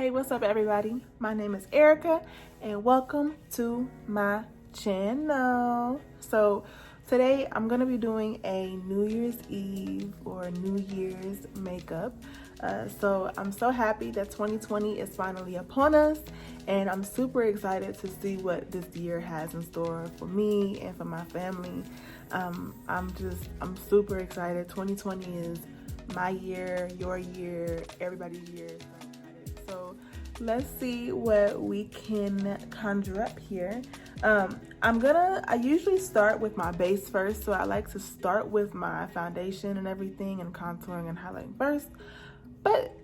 Hey, what's up everybody? My name is Erica and welcome to my channel. So today I'm gonna be doing a New Year's Eve or New Year's makeup. So I'm so happy that 2020 is finally upon us, and I'm super excited to see what this year has in store for me and for my family. I'm super excited. 2020 is my year, your year, everybody's year. So let's see what we can conjure up here. I usually start with my base first, so I like to start with my foundation and everything and contouring and highlighting first. But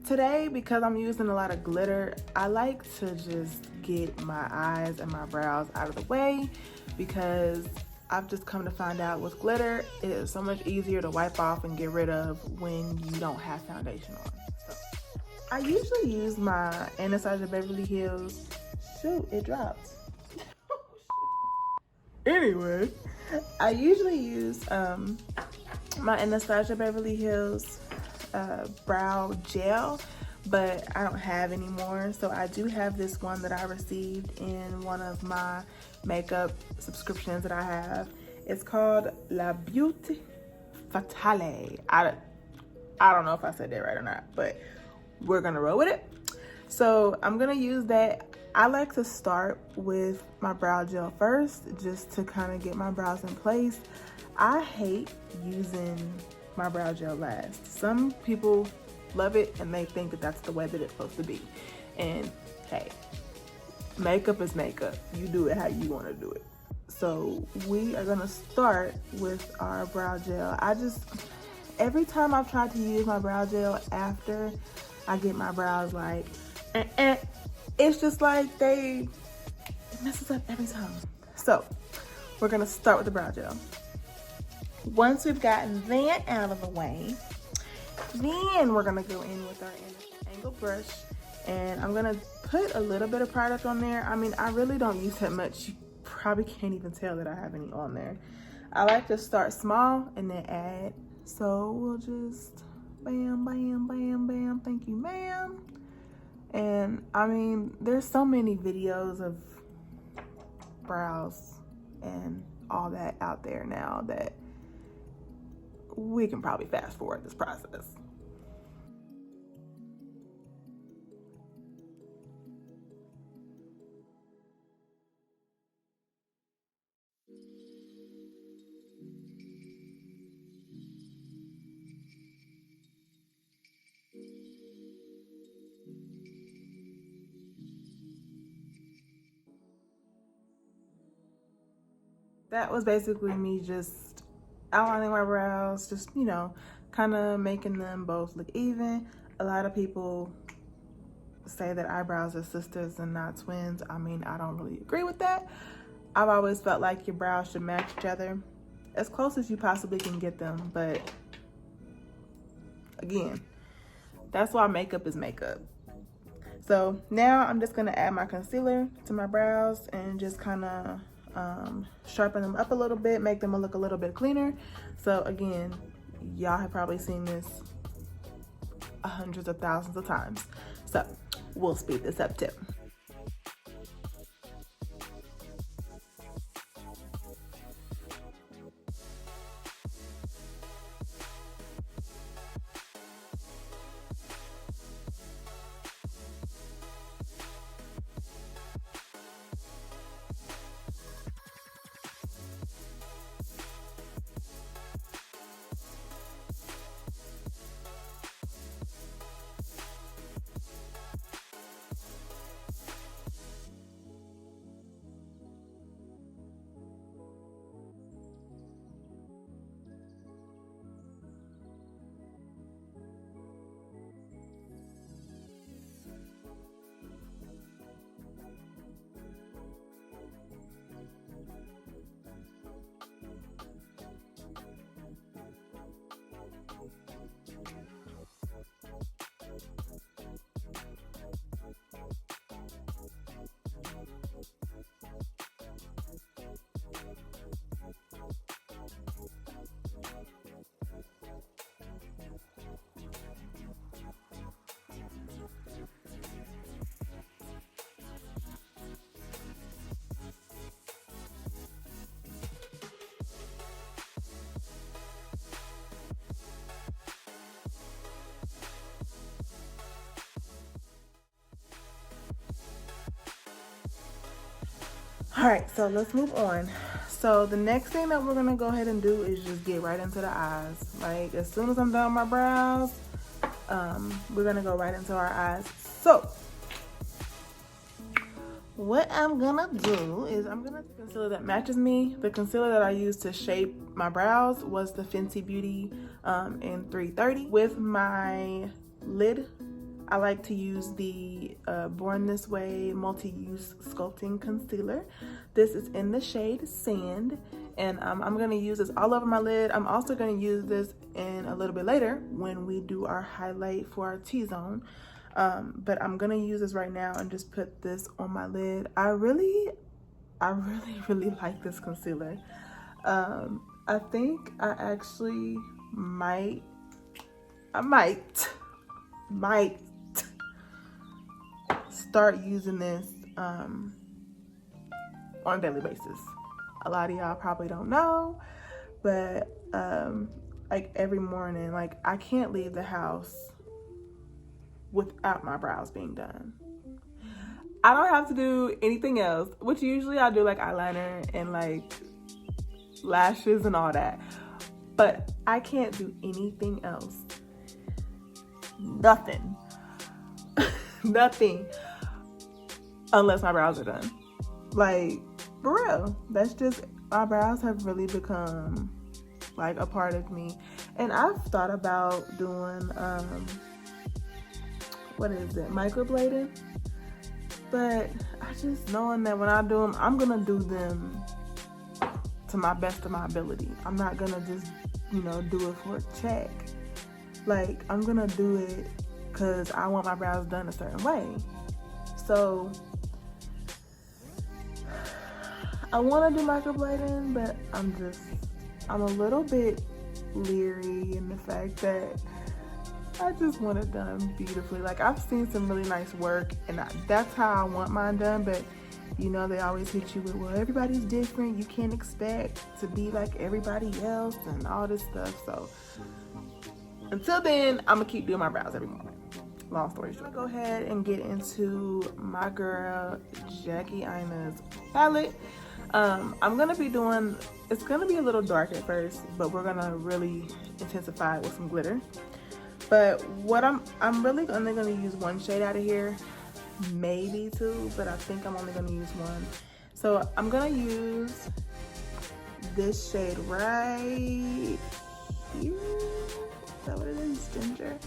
today, because I'm using a lot of glitter, I like to just get my eyes and my brows out of the way, because I've just come to find out with glitter, it is so much easier to wipe off and get rid of when you don't have foundation on. So I usually use my Anastasia Beverly Hills. Shoot, it dropped. Anyway, I usually use my Anastasia Beverly Hills brow gel, but I don't have any more. So I do have this one that I received in one of my makeup subscriptions that I have. It's called La Beauty Fatale. I don't know if I said that right or not, but we're gonna roll with it. So I'm gonna use that. I like to start with my brow gel first, just to kind of get my brows in place. I hate using my brow gel last. Some people love it and they think that that's the way that it's supposed to be. And hey, makeup is makeup. You do it how you want to do it. So we are gonna start with our brow gel. Every time I've tried to use my brow gel after I get my brows like, it's just like it messes up every time. So we're gonna start with the brow gel. Once we've gotten that out of the way, then we're gonna go in with our angle brush, and I'm gonna put a little bit of product on there. I mean, I really don't use that much. You probably can't even tell that I have any on there. I like to start small and then add. So we'll just bam, bam, bam, bam. Thank you, ma'am. And I mean, there's so many videos of brows and all that out there now that we can probably fast forward this process. That was basically me just outlining my brows, just, you know, kind of making them both look even. A lot of people say that eyebrows are sisters and not twins. I mean, I don't really agree with that. I've always felt like your brows should match each other as close as you possibly can get them. But again, that's why makeup is makeup. So now I'm just gonna add my concealer to my brows and just kind of sharpen them up a little bit, make them look a little bit cleaner. So again, y'all have probably seen this hundreds of thousands of times. So we'll speed this up too. All right, so let's move on. So the next thing that we're gonna go ahead and do is just get right into the eyes. Like as soon as I'm done with my brows, we're gonna go right into our eyes. So what I'm gonna do is I'm gonna concealer that matches me. The concealer that I used to shape my brows was the Fenty Beauty in 330. With my lid, I like to use the Born This Way Multi-Use Sculpting Concealer. This is in the shade Sand, and I'm gonna use this all over my lid. I'm also gonna use this in a little bit later when we do our highlight for our T-zone. But I'm gonna use this right now and just put this on my lid. I really like this concealer. I think I actually might start using this on a daily basis. A lot of y'all probably don't know, but like every morning, like I can't leave the house without my brows being done. I don't have to do anything else, which usually I do like eyeliner and like lashes and all that, but I can't do anything else. Nothing unless my brows are done. Like for real, that's just, my brows have really become like a part of me. And I've thought about doing what is it, microblading, but I just knowing that when I do them, I'm gonna do them to my best of my ability. I'm not gonna just, you know, do it for a check. Like I'm gonna do it because I want my brows done a certain way. So I want to do microblading, but I'm a little bit leery in the fact that I just want it done beautifully. Like I've seen some really nice work, and that's how I want mine done, but you know, they always hit you with, well, everybody's different. You can't expect to be like everybody else and all this stuff. So until then, I'm gonna keep doing my brows every morning. Long story short, I'm gonna go ahead and get into my girl Jackie Aina's palette. I'm gonna be doing, it's gonna be a little dark at first, but we're gonna really intensify it with some glitter. But what I'm really only gonna use one shade out of here, maybe two, but I think I'm only gonna use one. So I'm gonna use this shade right here. Is that what it is? Ginger.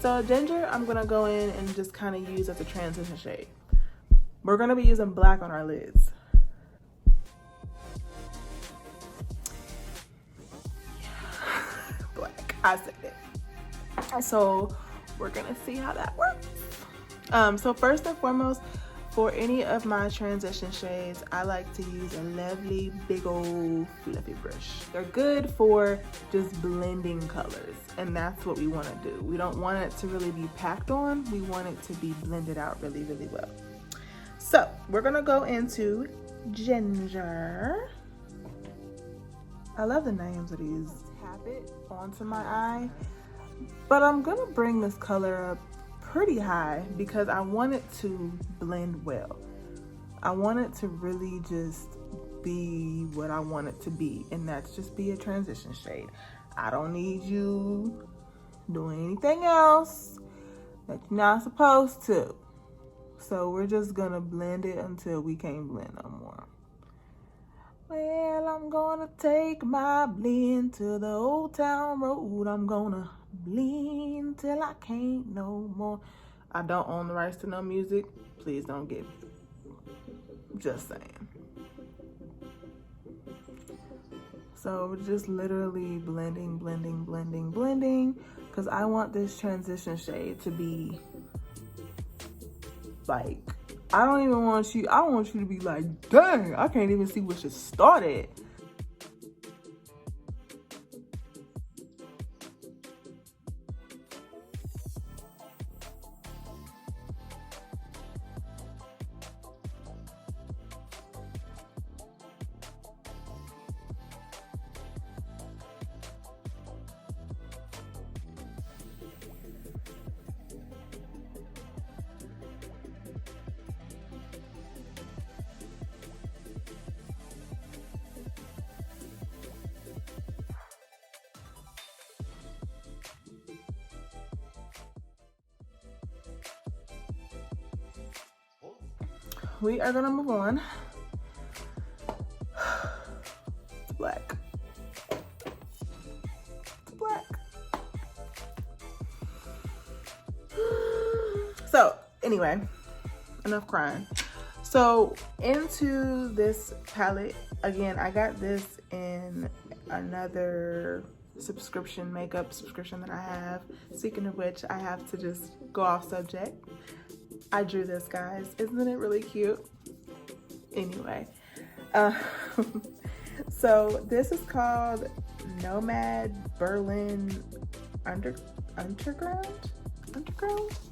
So ginger, I'm gonna go in and just kind of use as a transition shade. We're gonna be using black on our lids. Black, I said it. So we're gonna see how that works. So first and foremost, for any of my transition shades, I like to use a lovely big old fluffy brush. They're good for just blending colors, and that's what we want to do. We don't want it to really be packed on. We want it to be blended out really, really well. So we're gonna go into ginger. I love the names of these. Tap it onto my eye, but I'm gonna bring this color up pretty high because I want it to blend well. I want it to really just be what I want it to be, and that's just be a transition shade. I don't need you doing anything else that you're not supposed to. So we're just gonna blend it until we can't blend no more. Well, I'm gonna take my blend to the old town road. I'm gonna blend till I can't no more. I don't own the rights to no music. Please don't get me. Just saying. So we're just literally blending, because I want this transition shade to be like, I want you to be like, dang, I can't even see where she started. we are gonna move on to black. Black. So anyway, enough crying. So into this palette, again, I got this in another makeup subscription that I have. Speaking of which, I have to just go off subject. I drew this, guys. Isn't it really cute? Anyway, so this is called Nomad Berlin Underground.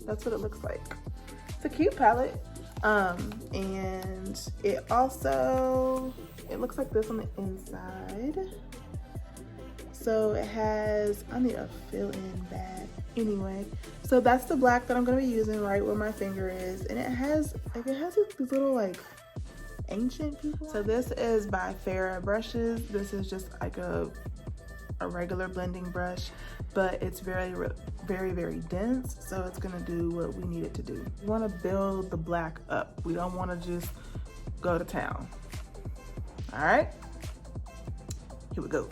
That's what it looks like. It's a cute palette. And it looks like this on the inside. So it has, I need a fill-in bag. Anyway, so that's the black that I'm gonna be using right where my finger is, and it has these little like ancient people. So this is by Farrah brushes. This is just like a regular blending brush, but it's very dense, so it's gonna do what we need it to do. We want to build the black up. We don't want to just go to town. All right, here we go.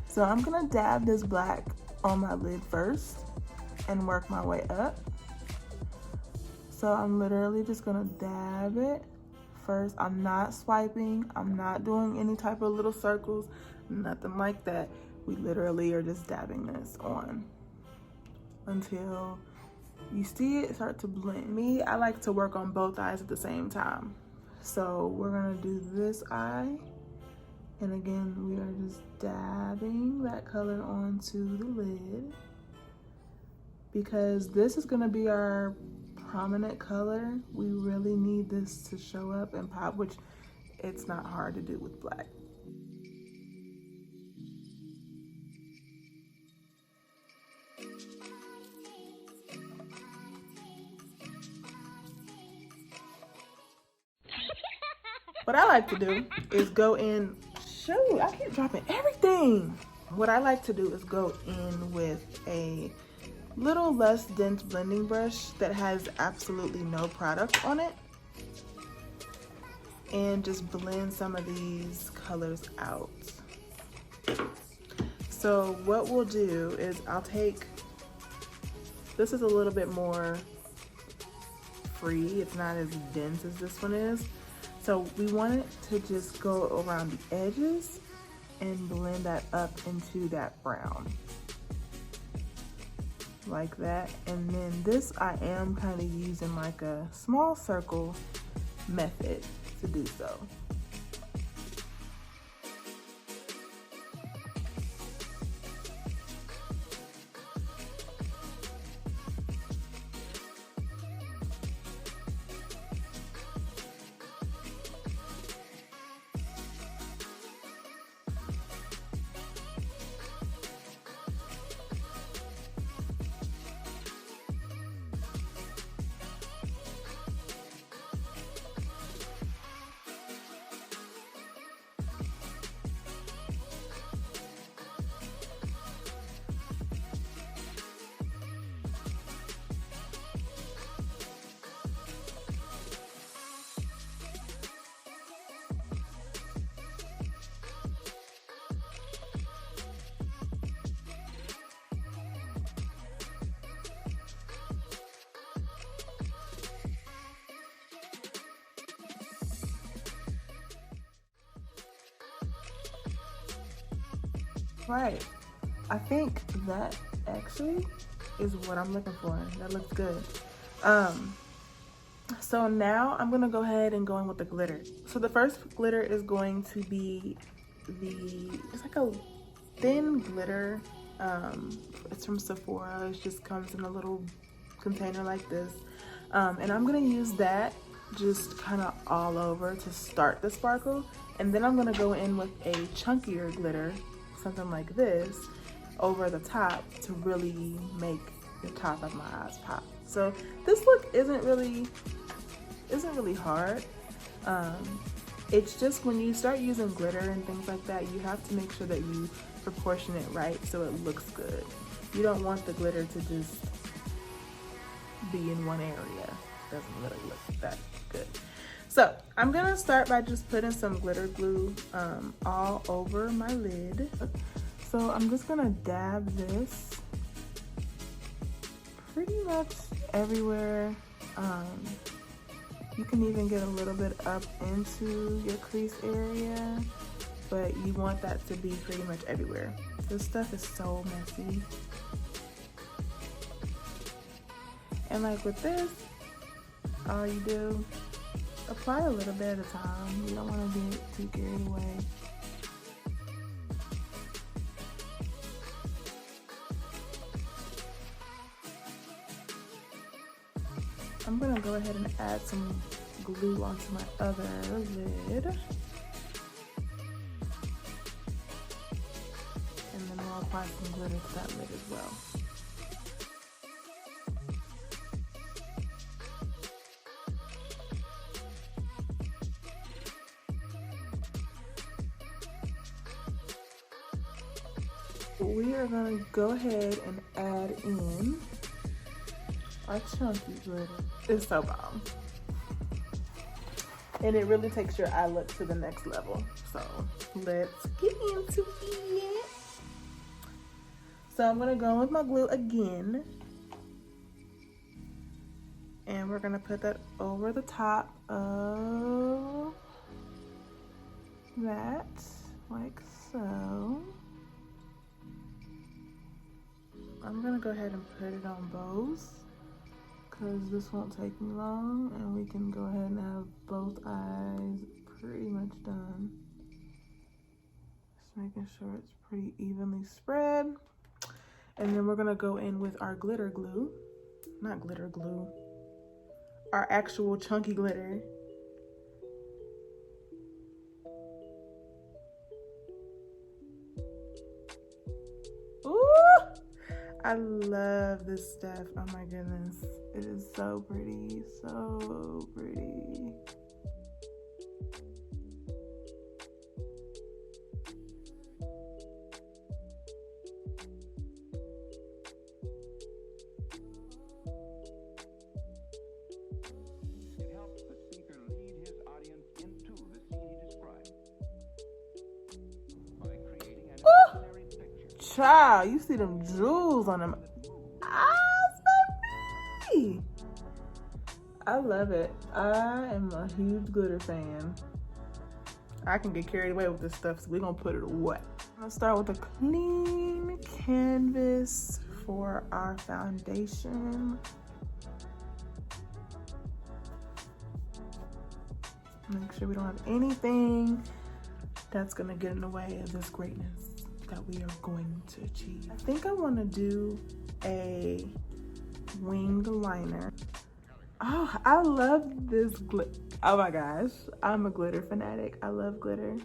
So I'm gonna dab this black on my lid first and work my way up. So I'm literally just gonna dab it first. I'm not swiping, I'm not doing any type of little circles, nothing like that. We literally are just dabbing this on until you see it start to blend. Me, I like to work on both eyes at the same time. So we're gonna do this eye, and again, we are just dabbing that color onto the lid because this is gonna be our prominent color. We really need this to show up and pop, which it's not hard to do with black. What I like to do is go in, shoot, I keep dropping everything. What I like to do is go in with a little less dense blending brush that has absolutely no product on it and just blend some of these colors out. So what we'll do is I'll take, this is a little bit more free, it's not as dense as this one is. So we want it to just go around the edges and blend that up into that brown. Like that. And then this I am kind of using like a small circle method to do so. Right, I think that actually is what I'm looking for. That looks good. So now I'm gonna go ahead and go in with the glitter. So the first glitter is going to be it's like a thin glitter. It's from Sephora. It just comes in a little container like this. And I'm gonna use that just kind of all over to start the sparkle. And then I'm gonna go in with a chunkier glitter, something like this, over the top to really make the top of my eyes pop. So this look isn't really hard. It's just when you start using glitter and things like that, you have to make sure that you proportion it right so it looks good. You don't want the glitter to just be in one area. doesn't really look that good. So I'm gonna start by just putting some glitter glue all over my lid. So I'm just gonna dab this pretty much everywhere. You can even get a little bit up into your crease area, but you want that to be pretty much everywhere. This stuff is so messy. And like with this, all you do, apply a little bit at a time. You don't want to get too carried away. I'm gonna go ahead and add some glue onto my other lid. And then we'll apply some glitter to that lid as well. We are gonna go ahead and add in our chunky glitter. It's so bomb. And it really takes your eye look to the next level. So let's get into it. So I'm gonna go with my glue again. And we're gonna put that over the top of that, like so. I'm gonna go ahead and put it on both, because this won't take me long, and we can go ahead and have both eyes pretty much done. Just making sure it's pretty evenly spread. And then we're gonna go in with our glitter glue. Not glitter glue. Our actual chunky glitter. Ooh! I love this stuff. Oh my goodness. It is so pretty. So pretty. It helps the speaker lead his audience into the scene he describes by creating an imaginary picture. Child, you see them jewels on them. Ah, baby! I love it. I am a huge glitter fan. I can get carried away with this stuff, so we're gonna put it away. I'm gonna start with a clean canvas for our foundation. Make sure we don't have anything that's gonna get in the way of this greatness that we are going to achieve. I think I want to do a wing liner. Oh, I love this glitter. Oh my gosh, I'm a glitter fanatic. I love glitter.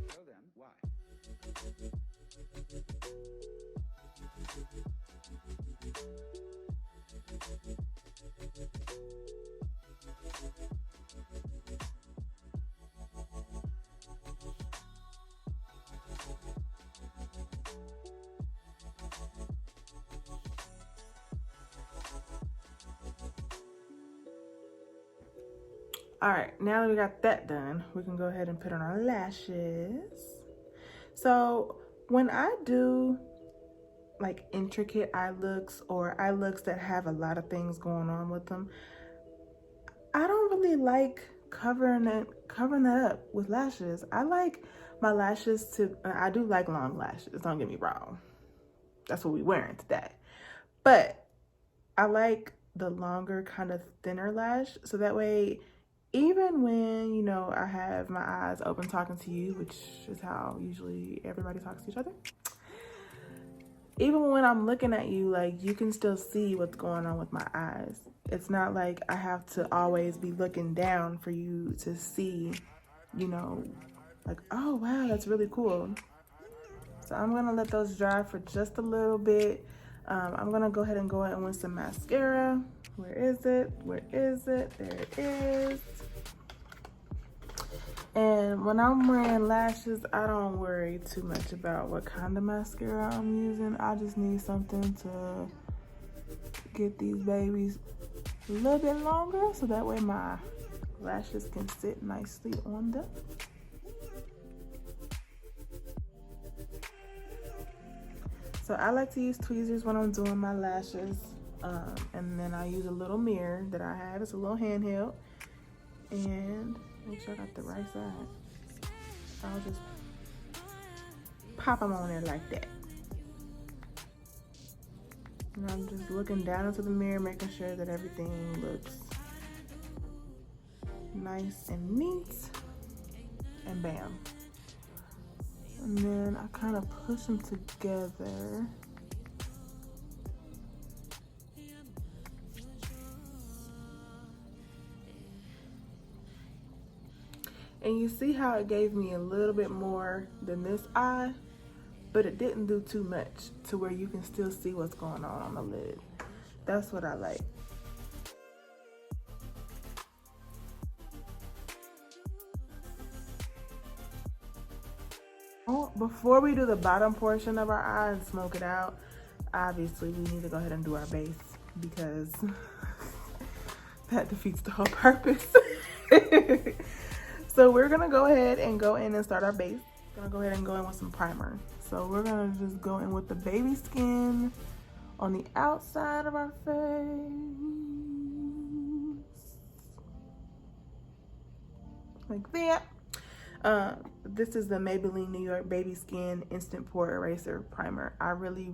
So then, why? All right, now that we got that done, we can go ahead and put on our lashes. So when I do like intricate eye looks or eye looks that have a lot of things going on with them, I don't really like covering that up with lashes. I like my lashes to, I do like long lashes, don't get me wrong. That's what we wearing today. But I like the longer, kind of thinner lash, so that way, even when, you know, I have my eyes open talking to you, which is how usually everybody talks to each other, even when I'm looking at you, like, you can still see what's going on with my eyes. It's not like I have to always be looking down for you to see, you know, like, oh wow, that's really cool. So I'm gonna let those dry for just a little bit. I'm gonna go ahead and go in with some mascara. Where is it? Where is it? There it is. And when I'm wearing lashes, I don't worry too much about what kind of mascara I'm using. I just need something to get these babies a little bit longer so that way my lashes can sit nicely on them. So I like to use tweezers when I'm doing my lashes. And then I use a little mirror that I have. It's a little handheld. And make sure I got the right side. I'll just pop them on there like that. And I'm just looking down into the mirror, making sure that everything looks nice and neat. And bam. And then I kind of push them together. And you see how it gave me a little bit more than this eye, but it didn't do too much to where you can still see what's going on the lid. That's what I like. Before we do the bottom portion of our eye and smoke it out, obviously we need to go ahead and do our base because that defeats the whole purpose. So we're gonna go ahead and go in and start our base. Gonna go ahead and go in with some primer. So we're gonna just go in with the baby skin on the outside of our face. Like that. This is the Maybelline New York Baby Skin Instant Pore Eraser Primer. I really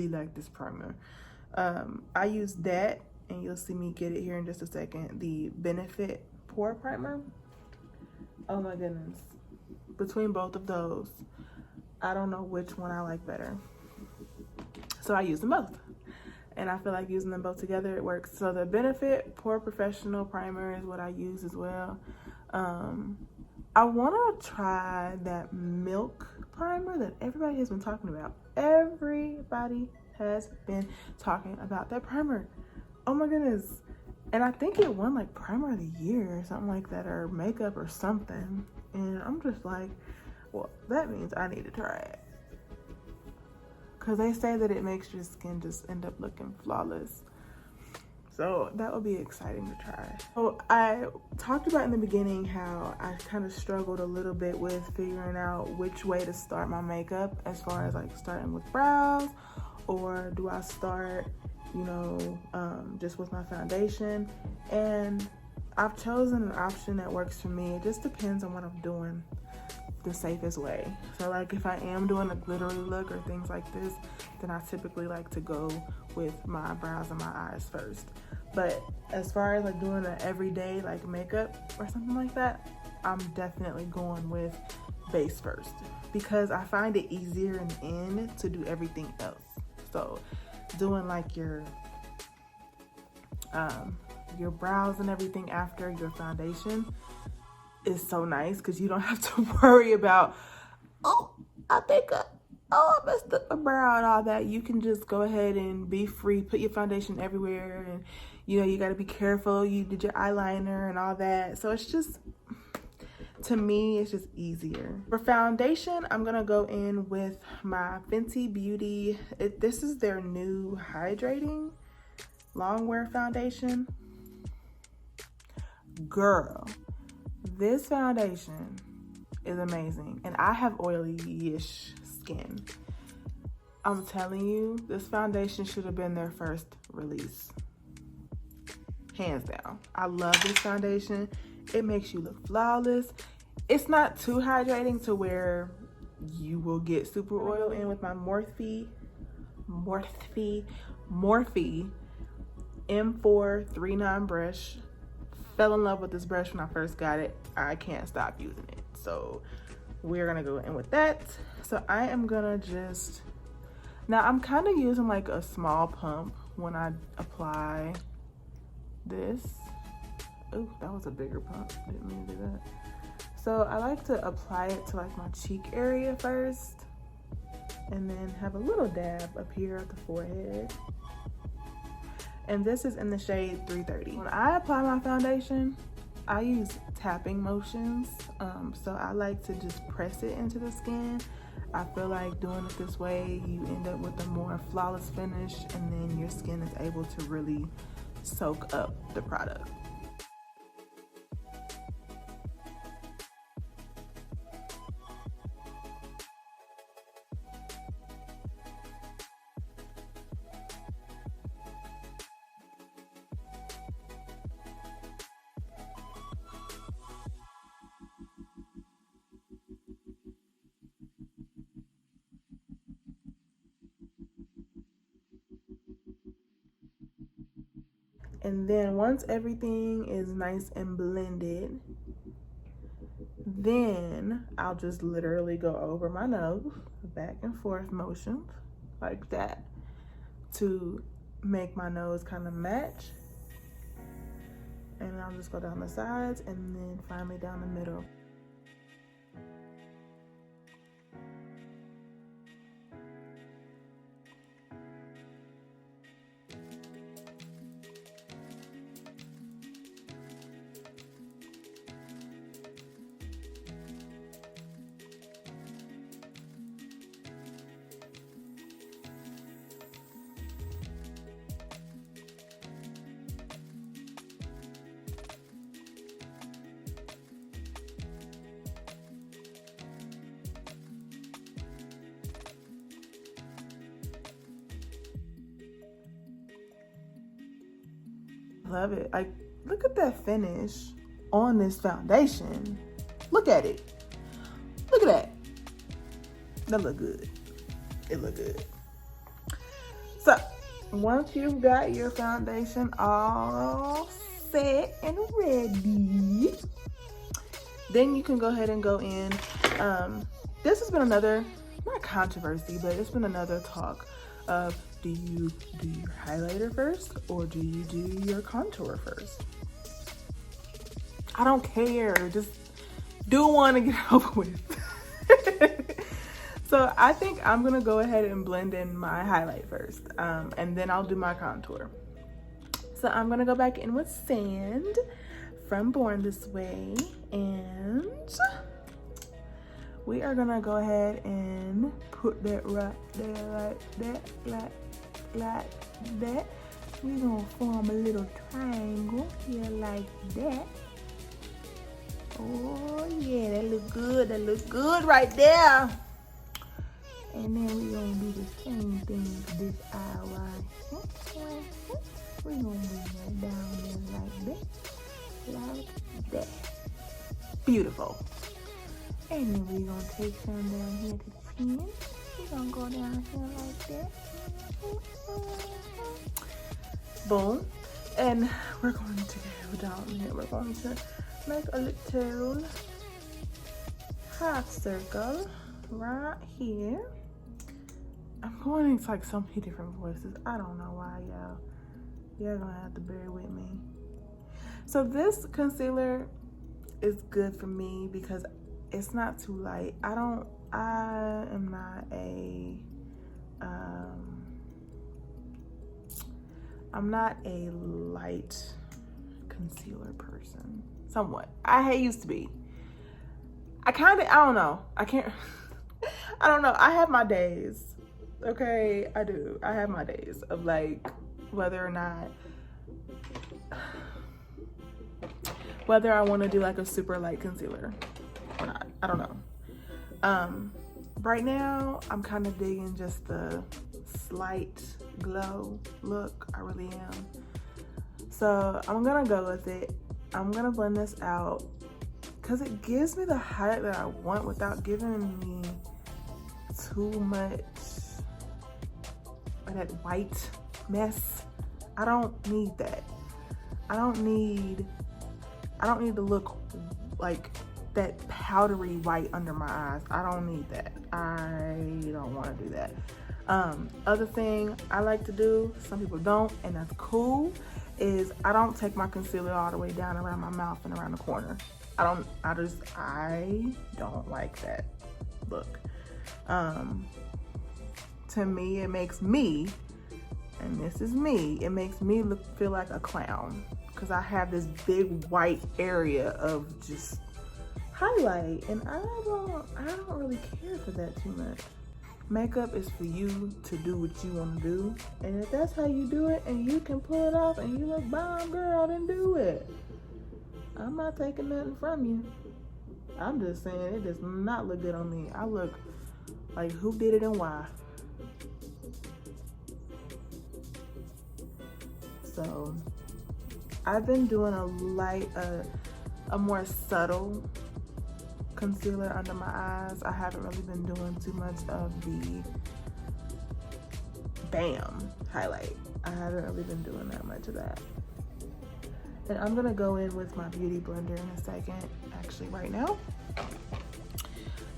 like this primer. I use that, and you'll see me get it here in just a second. The Benefit Pore Primer. Oh my goodness. Between both of those, I don't know which one I like better. So I use them both. And I feel like using them both together, it works. So the Benefit Pore Professional Primer is what I use as well. I want to try that Milk Primer that everybody has been talking about. Everybody has been talking about that primer. Oh my goodness. And I think it won like Primer of the Year or something like that, or makeup or something. And I'm just like, well, that means I need to try it. Because they say that it makes your skin just end up looking flawless. So that would be exciting to try. So I talked about in the beginning how I kind of struggled a little bit with figuring out which way to start my makeup, as far as like starting with brows, or do I start, you know, just with my foundation. And I've chosen an option that works for me. It just depends on what I'm doing the safest way. So like if I am doing a glittery look or things like this, then I typically like to go with my brows and my eyes first. But as far as like doing an everyday like makeup or something like that, I'm definitely going with base first, because I find it easier in the end to do everything else. So doing like your brows and everything after your foundation is so nice, because you don't have to worry about, oh, I messed up my brow and all that. You can just go ahead and be free, put your foundation everywhere, and you know, you got to be careful. You did your eyeliner and all that. So it's just, to me, it's just easier. For foundation, I'm going to go in with my Fenty Beauty. This is their new hydrating longwear foundation. Girl, this foundation is amazing. And I have oily-ish skin. I'm telling you, this foundation should have been their first release. Hands down. I love this foundation. It makes you look flawless. It's not too hydrating to where you will get super oil in. With my Morphe M439 brush. Fell in love with this brush when I first got it. I can't stop using it. So we're gonna go in with that. So I am gonna just, now I'm kind of using like a small pump when I apply this. Oh, that was a bigger pump. Didn't mean to do that. So I like to apply it to like my cheek area first. and then have a little dab up here at the forehead. And this is in the shade 330. When I apply my foundation, I use tapping motions. So I like to just press it into the skin. I feel like doing it this way, you end up with a more flawless finish, and then your skin is able to really soak up the product. And then once everything is nice and blended, then I'll just literally go over my nose, back and forth motions like that to make my nose kind of match. And I'll just go down the sides and then finally down the middle. Love it. Like, look at that finish on this foundation. Look at it. Look at that. That look good. It look good. So once you've got your foundation all set and ready, then you can go ahead and go in. This has been another, not controversy, but it's been another talk of, do you do your highlighter first or do you do your contour first? I don't care, just do one and get it over with. So I think I'm gonna go ahead and blend in my highlight first, and then I'll do my contour. So I'm gonna go back in with Sand from Born This Way, and we are gonna go ahead and put that right there, like that, like that. We're gonna form a little triangle here like that. Oh yeah, that look good. That looks good right there. And then we're gonna do the same thing with this eye right here. We're gonna bring that down there like that. Beautiful. And then we're gonna take some down here to the chin. We're gonna go down here like that. Boom. And we're going to go down here. We're going to make a little half circle right here. I'm going into like so many different voices. I don't know why, y'all. You're gonna have to bear with me. So this concealer is good for me because it's not too light. I am not a I'm not a light concealer person. Somewhat. I used to be. I don't know. I don't know. I have my days. Okay, I do. I have my days of like whether I want to do like a super light concealer or not. I don't know. Right now I'm kind of digging just the slight glow look. I really am. So I'm gonna go with it. I'm gonna blend this out because it gives me the highlight that I want without giving me too much of that white mess. I don't need that. I don't need to look like that powdery white under my eyes. I don't need that. I don't want to do that. Other thing I like to do, some people don't, and that's cool, is I don't take my concealer all the way down around my mouth and around the corner. I don't like that look. to me, it makes me, and this is me, it makes me feel like a clown because I have this big white area of just highlight, and I don't really care for that too much. Makeup is for you to do what you want to do, and if that's how you do it and you can pull it off and you look bomb, girl, then do it. I'm not taking nothing from you. I'm just saying it does not look good on me. I look like who did it and why. So I've been doing a more subtle concealer under my eyes. I haven't really been doing too much of the bam highlight. I haven't really been doing that much of that. And I'm gonna go in with my beauty blender in a second, actually right now,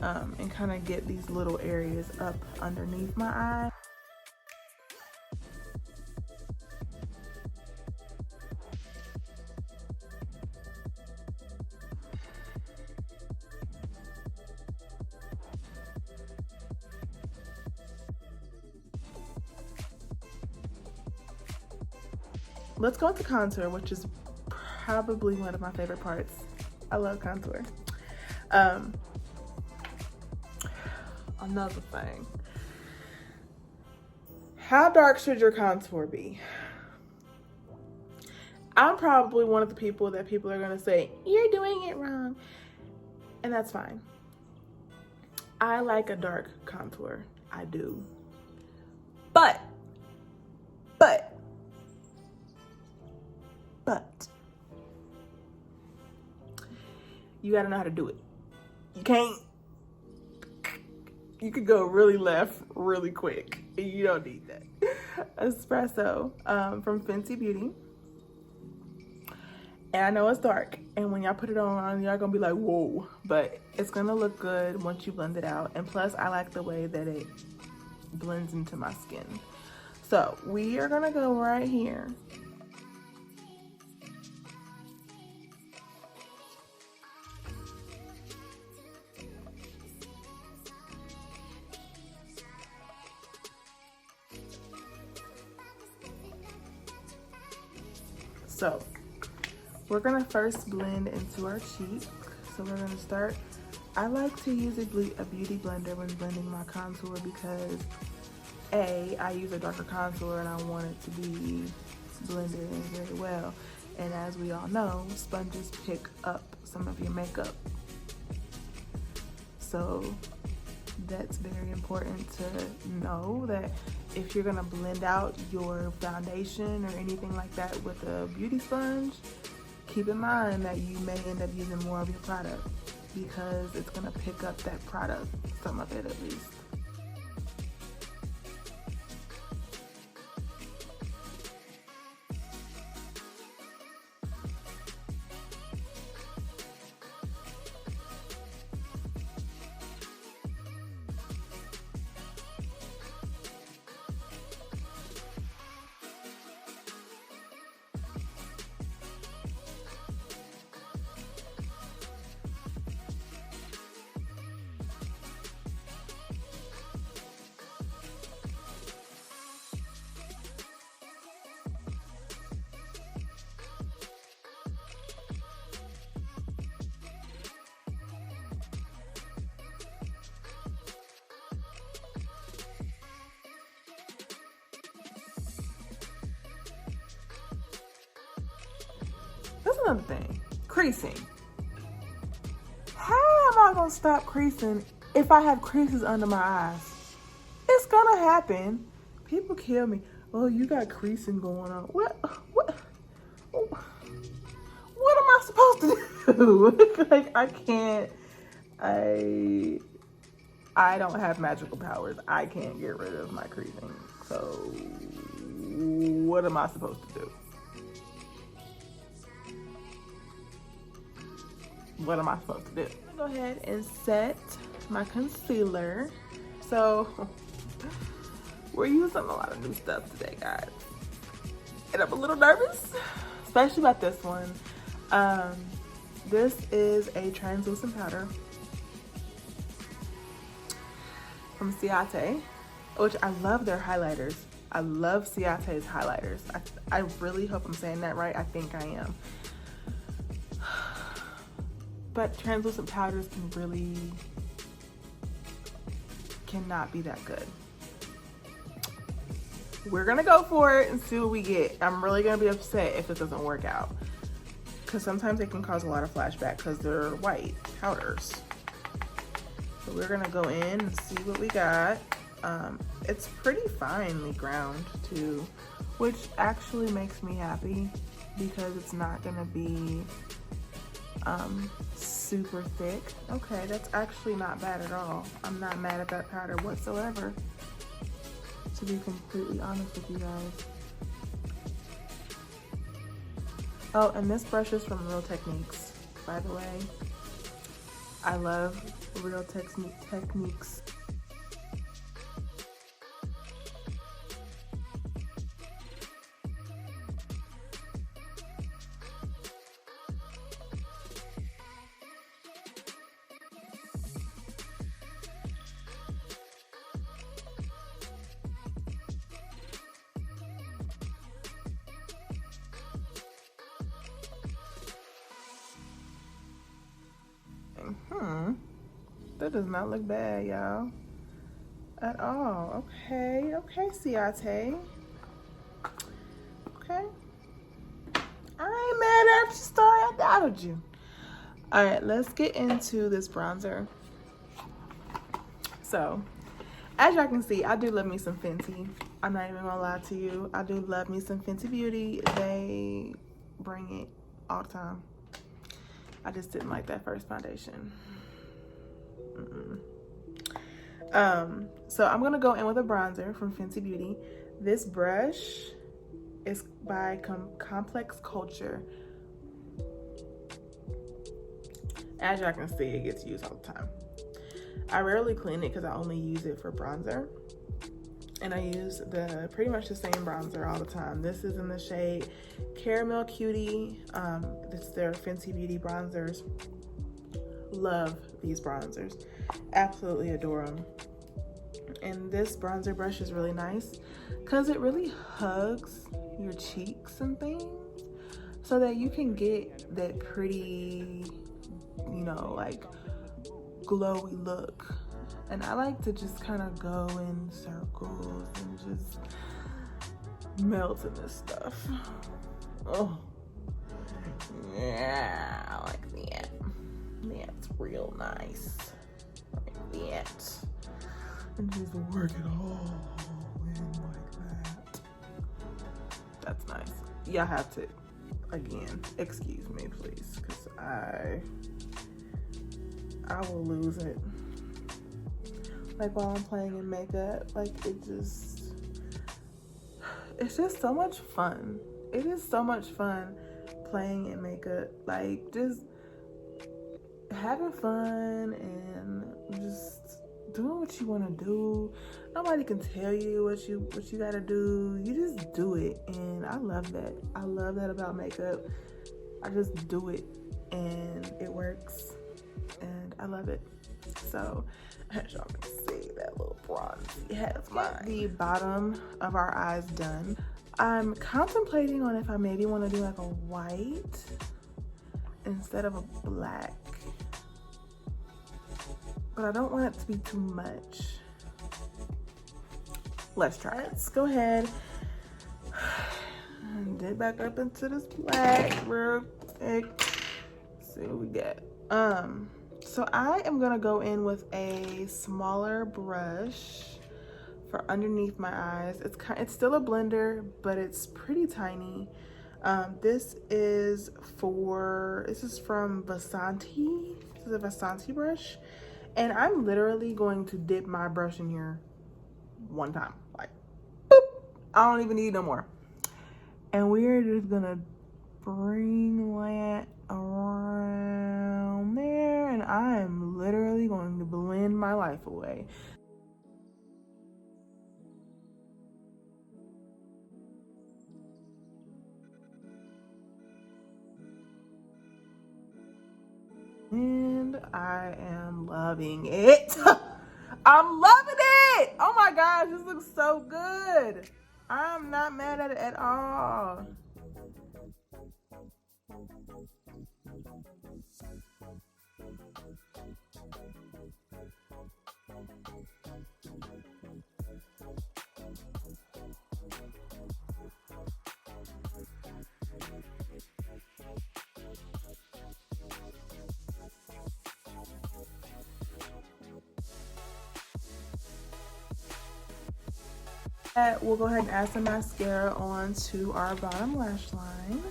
and kind of get these little areas up underneath my eye. Let's go into contour, which is probably one of my favorite parts. I love contour. Another thing. How dark should your contour be? I'm probably one of the people that people are gonna say, you're doing it wrong. And that's fine. I like a dark contour. I do. But you gotta know how to do it. You could go really left really quick. You don't need that. Espresso from Fenty Beauty. And I know it's dark, and when y'all put it on, y'all gonna be like, whoa, but it's gonna look good once you blend it out. And plus, I like the way that it blends into my skin. So we are gonna go right here. So we're gonna first blend into our cheek. So we're gonna start. I like to use a beauty blender when blending my contour because I use a darker contour and I want it to be blended in very well. And as we all know, sponges pick up some of your makeup. So that's very important to know that if you're gonna blend out your foundation or anything like that with a beauty sponge, keep in mind that you may end up using more of your product because it's gonna pick up that product, some of it at least. That's another thing, creasing. How am I gonna stop creasing if I have creases under my eyes? It's gonna happen. People kill me. Oh, you got creasing going on. What am I supposed to do? Like, I don't have magical powers. I can't get rid of my creasing. So what am I supposed to do? What am I supposed to do? I'm gonna go ahead and set my concealer. So we're using a lot of new stuff today, guys. And I'm a little nervous, especially about this one. This is a translucent powder from Ciate. which I love their highlighters. I love Ciate's highlighters. I really hope I'm saying that right. I think I am. But translucent powders cannot be that good. We're gonna go for it and see what we get. I'm really gonna be upset if it doesn't work out, because sometimes it can cause a lot of flashback because they're white powders. So we're gonna go in and see what we got. It's pretty finely ground too, which actually makes me happy because it's not gonna be super thick. Okay, that's actually not bad at all. I'm not mad at that powder whatsoever, to be completely honest with you guys. Oh, and this brush is from Real Techniques, by the way. I love Real Techniques. That does not look bad, y'all, at all. Okay, Ciate. Okay. I ain't mad at you, Story. I doubted you. All right, let's get into this bronzer. So, as y'all can see, I do love me some Fenty. I'm not even gonna lie to you. I do love me some Fenty Beauty. They bring it all the time. I just didn't like that first foundation. So I'm gonna go in with a bronzer from Fenty Beauty. This brush is by Complex Culture. As y'all can see, it gets used all the time. I rarely clean it because I only use it for bronzer, and I use pretty much the same bronzer all the time. This is in the shade Caramel Cutie. This is their Fenty Beauty bronzers. Love these bronzers, absolutely adore them. And this bronzer brush is really nice because it really hugs your cheeks and things, so that you can get that pretty, you know, like glowy look. And I like to just kind of go in circles and just melt in this stuff. Oh yeah, I like that. That's real nice. Like that. And just work it all in like that. That's nice. Y'all have to, again, excuse me please, because I will lose it. Like while I'm playing in makeup, like it's just so much fun. It is so much fun playing in makeup. Like just having fun and just doing what you want to do. Nobody can tell you what you gotta do. You just do it, and I love that. I love that about makeup. I just do it and it works, and I love it. So as y'all can see, that little bronzy has the bottom of our eyes done. I'm contemplating on if I maybe want to do like a white instead of a black, but I don't want it to be too much. Let's try it. Let's go ahead and dig back up into this black real quick. See what we get. So I am gonna go in with a smaller brush for underneath my eyes. It's still a blender, but it's pretty tiny. This is from Vasanti. This is a Vasanti brush, and I'm literally going to dip my brush in here one time, like boop. I don't even need no more. And we're just gonna bring that around there, and I am literally going to blend my life away. And I am loving it. I'm loving it. Oh my gosh, this looks so good. I'm not mad at it at all. We'll go ahead and add some mascara onto our bottom lash line.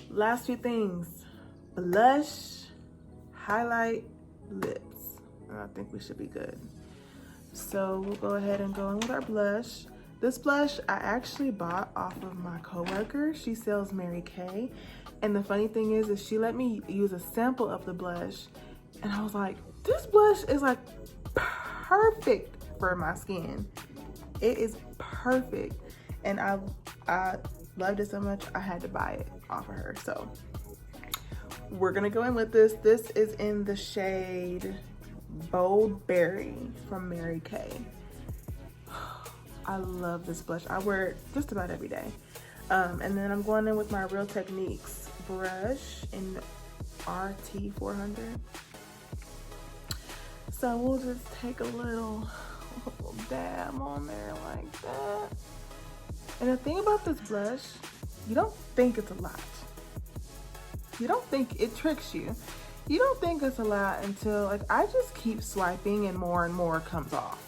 Last few things: blush, highlight, lips. And I think we should be good. So we'll go ahead and go in with our blush. This blush I actually bought off of my coworker. She sells Mary Kay. And the funny thing is she let me use a sample of the blush. And I was like, this blush is like perfect for my skin. It is perfect. And I loved it so much, I had to buy it off of her. So we're gonna go in with this. This is in the shade Bold Berry from Mary Kay. I love this blush. I wear it just about every day. And then I'm going in with my Real Techniques brush in RT 400. So we'll just take a little dab on there like that. And the thing about this blush, you don't think it's a lot. You don't think it tricks you. You don't think it's a lot until, like, I just keep swiping and more comes off.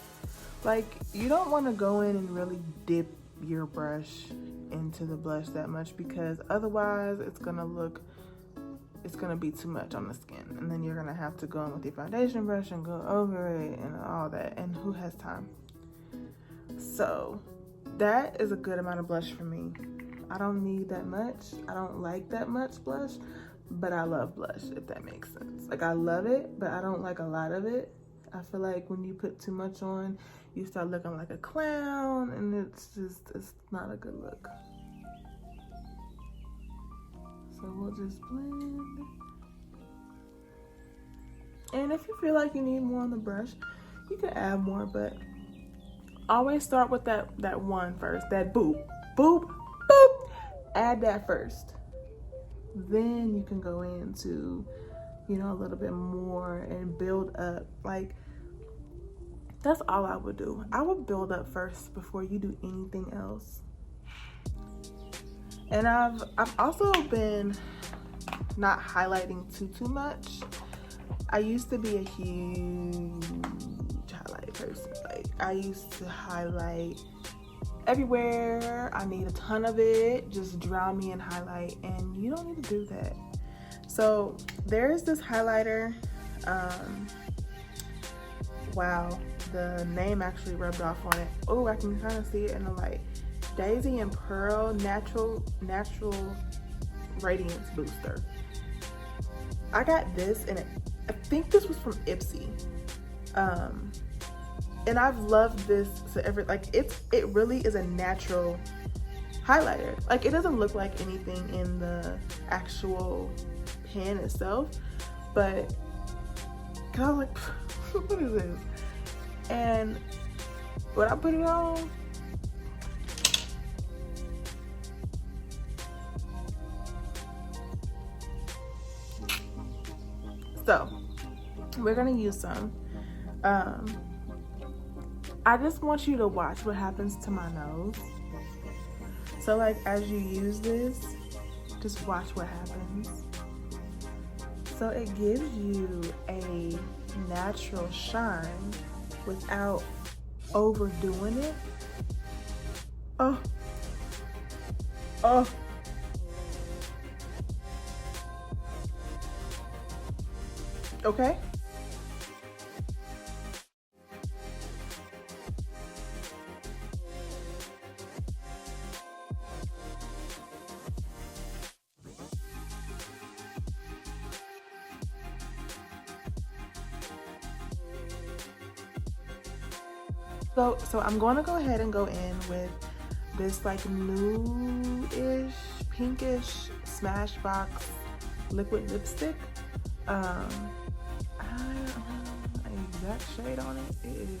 Like, you don't want to go in and really dip your brush into the blush that much, because otherwise it's gonna be too much on the skin, and then you're gonna have to go in with your foundation brush and go over it and all that, and who has time? So that is a good amount of blush for me. I don't need that much. I don't like that much blush, but I love blush, if that makes sense. Like, I love it, but I don't like a lot of it. I feel like when you put too much on, you start looking like a clown, and it's not a good look. So we'll just blend. And if you feel like you need more on the brush, you can add more, but always start with that one first, that boop, boop, boop. Add that first. Then you can go into, you know, a little bit more and build up. Like, that's all I would do. I would build up first before you do anything else. And I've also been not highlighting too much. I used to be a huge highlight person. Like, I used to highlight everywhere. I need a ton of it. Just drown me in highlight, and you don't need to do that. So there's this highlighter. Wow, the name actually rubbed off on it. Oh, I can kind of see it in the light. Daisy and Pearl Natural Radiance Booster. I got this, and I think this was from Ipsy. And I've loved this. So it really is a natural highlighter. Like, it doesn't look like anything in the actual pan itself, but I was like, what is this? And when I put it on, so we're gonna use some. I just want you to watch what happens to my nose. So, like, as you use this, just watch what happens. So it gives you a natural shine without overdoing it. Oh. Okay. So I'm going to go ahead and go in with this like nude-ish, pinkish Smashbox liquid lipstick. I don't have an exact shade on it. It is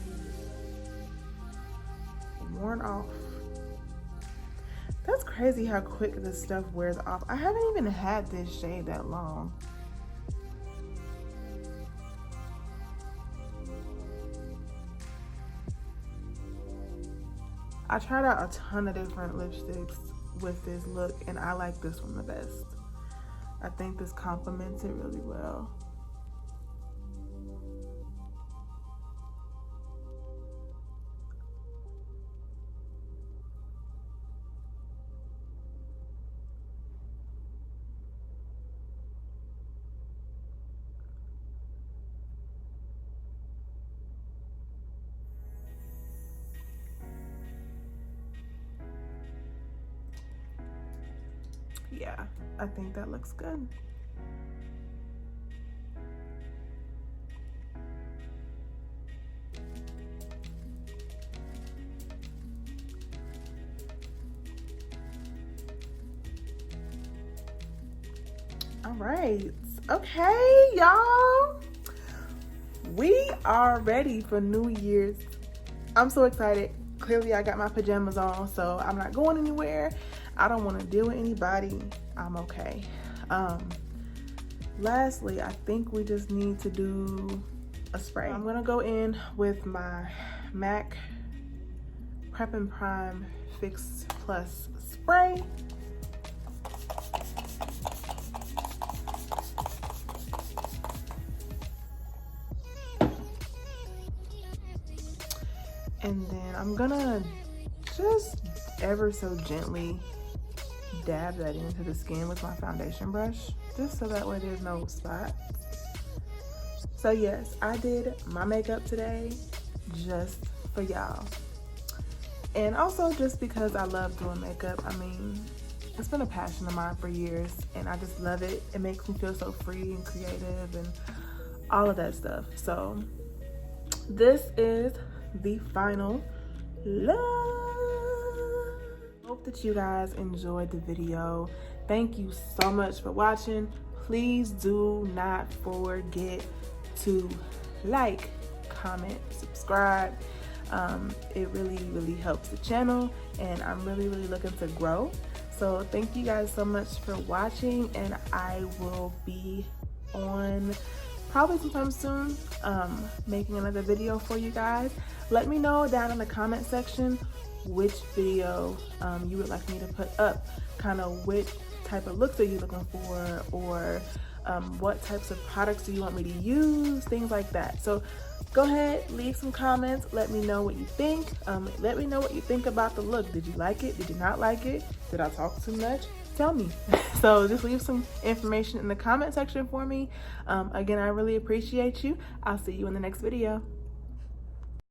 worn off. That's crazy how quick this stuff wears off. I haven't even had this shade that long. I tried out a ton of different lipsticks with this look, and I like this one the best. I think this complements it really well. Yeah, I think that looks good. All right, okay, y'all. We are ready for New Year's. I'm so excited. Clearly, I got my pajamas on, so I'm not going anywhere. I don't want to deal with anybody. I'm okay. Lastly, I think we just need to do a spray. I'm gonna go in with my MAC Prep and Prime Fix Plus spray. And then I'm gonna just ever so gently dab that into the skin with my foundation brush, just so that way there's no spots. So yes, I did my makeup today just for y'all. And also just because I love doing makeup. I mean, it's been a passion of mine for years, and I just love it. It makes me feel so free and creative and all of that stuff. So this is the final look. Hope that you guys enjoyed the video. Thank you so much for watching. Please do not forget to like, comment, subscribe. It really helps the channel, and I'm really looking to grow. So thank you guys so much for watching, and I will be on probably sometime soon making another video for you guys. Let me know down in the comment section which video you would like me to put up, kind of which type of looks are you looking for, or what types of products do you want me to use, things like that. So go ahead, leave some comments, let me know what you think. Let me know what you think about the look. Did you like it? Did you not like it? Did I talk too much? Tell me. So just leave some information in the comment section for me. Again, I really appreciate you. I'll see you in the next video.